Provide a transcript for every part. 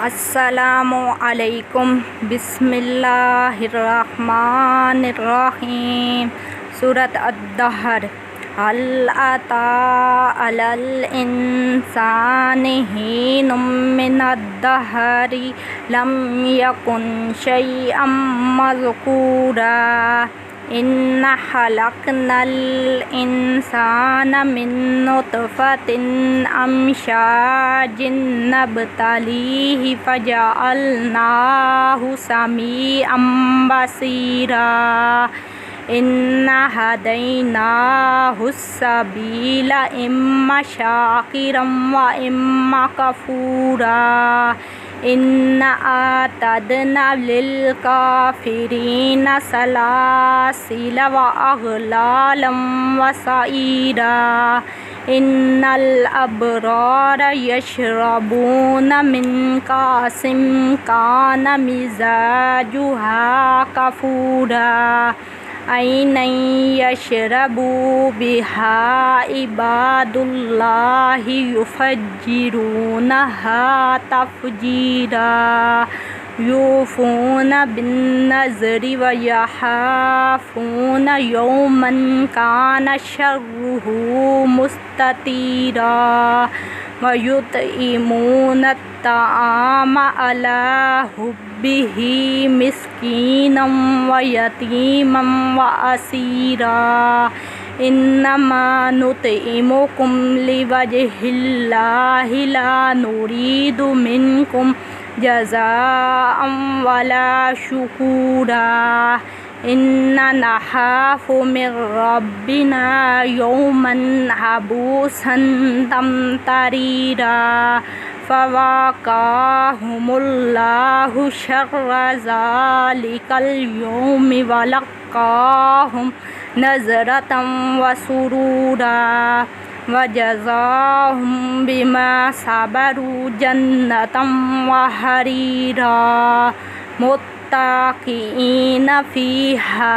अस्सलामु अलैकुम। बिस्मिल्लाहिर्रहमानिर्रहीम। सूरत अद्दहर। हल अता अलल इंसानि हीनुम मिनद्दहरि लम यकुन शैअम मज़कूरा। इन्ना खलक़नल इंसाना मिन नुतफ़तिन अमशाजिन नब्तलीहि फ़जअलनाहु समीअम बसीरा। इन्ना हदैनाहुस्सबीला इम्मा शाकिरम व इम्मा कफूरा। इन्ना आतदना लिलकाफिरीना सलासिला व अग़लालम व सईरा। इन्नल अबरारा यशरबूना मिन कासिम कान मिज़ाजुहा कफूरा। ऐनन यशरबू बिहा इबादुल्लाहि युफ़ज्जिरूनहा तफ़जीरा। यूफ़ूना बिन्नज़्रि व यख़ाफ़ूना यौमन कान शर्रुहु मुस्ततीरा। व युतइमूना अत्तआम अला हुब्बिही मिस्कीनम व यतीमम व असीरा। इन्नमा नुतइमुकुम लिवजहिल्लाहि ला नुरीदु मिनकुम जज़ाअम वला शुकूरा। इन्ना नख़ाफ़ु मिन रब्बिना यौमन अबूसन क़मतरीरा। फ़वक़ाहुमुल्लाहु शर्र ज़ालिकल यौमि व लक़्क़ाहुम नज़रतन व सुरूरा। व जज़ाहुम बिमा सबरू जन्नतन व हरीरा। मुत्तक़ीन फ़ीहा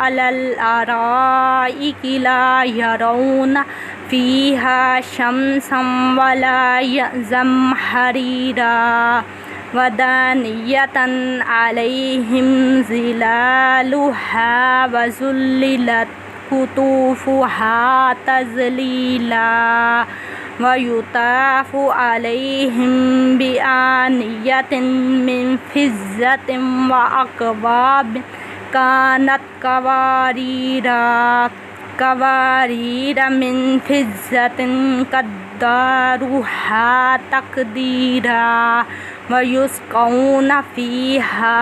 अलल अराइकि ला यरौना फ़ीहा शम्सन वला ज़महरीरा। व दानियतन अलैहिम ज़िलालुहा व ज़ुल्लिलत कुतूफ़ुहा तज़लीला। व युताफ़ु अलैहिम बिआनियतिन मिन फ़िज़्ज़तिन व अकवाबिन कानत क़वारीरा मिन फ़िज़्ज़तिन क़द्दरूहा तक़दीरा। व युस्क़ौना फ़ीहा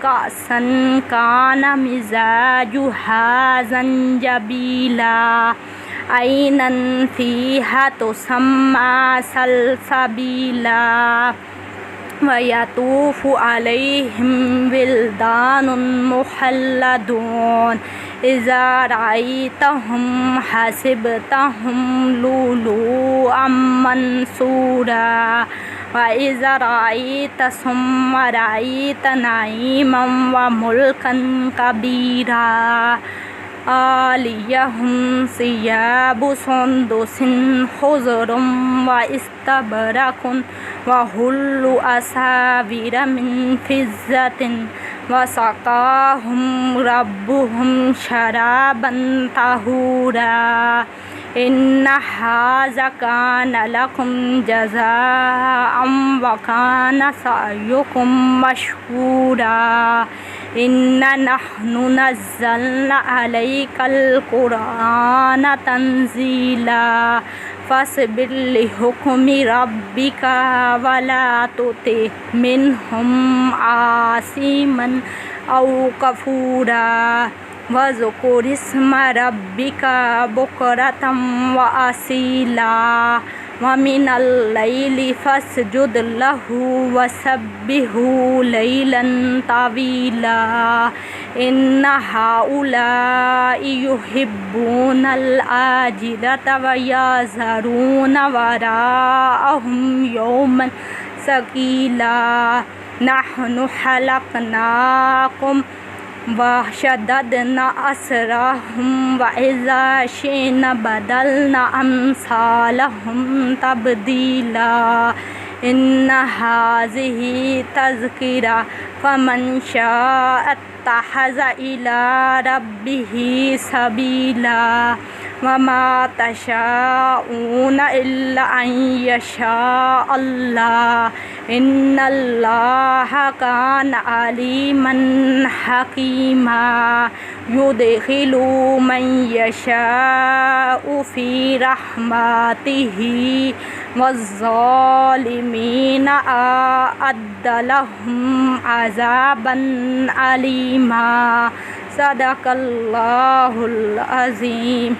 कअसन कान मिज़ाजुहा ज़ंजबीला। ऐनन फ़ीहा तुसम्मा सलसबीला। व यतूफ़ु अलैहिम विल्दानुन मुख़ल्लदून इज़ा रअयतहुम हसिबतहुम लुलुअम मंसूरा। व इज़ा रअयत सुम्मा रअयत नईमन व मुल्कन कबीरा। आलियहुम सियाबु सुंदुसिन खुज़रुम व इस्तबरकुन व हुल्लु असाविर मिन फ़िज़्ज़तिन व सक़ाहुम रब्बुहुम शराबन तहूरा। इन्ना हाज़ा कान लकुम जज़ाअम व कान सअयुकुम मशकूरा। इन्ना नहनु नज़्ज़लना अलैकल क़ुरआन तंज़ीला। फ़स्बिर लिहुक्मि रब्बिका वला तुति मिनहुम आसिमन औ कफूरा। वज़्कुरिस्म रब्बिका बुक्रतम व असीला। व मिनल लैलि फ़स्जुद लहु व सब्बिहु लैलन तवीला। इन्ना हाउलाइ युहिब्बूनल आजिलता व यज़रूना वराअहुम यौमन सक़ीला। नहनु खलक़नाकुम वशददना असरहुम व इज़ा शि'ना बदलना अमसालहुम तब्दीला। इन्ना हाज़िही तज़किरा फ़मन शाअ अत्तख़ज़ इला रब्बिही सबीला वमा तशाऊना इल्ला अन यशाअ अल्लाह इन्नल्लाहा काना अलीमन हकीमा युदखिलु मन यशाअ फ़ी रहमतिही वज़्ज़ालिमीना अअद्द लहुम अज़ाबन अलीमा। सदक़ल्लाहुल अज़ीम।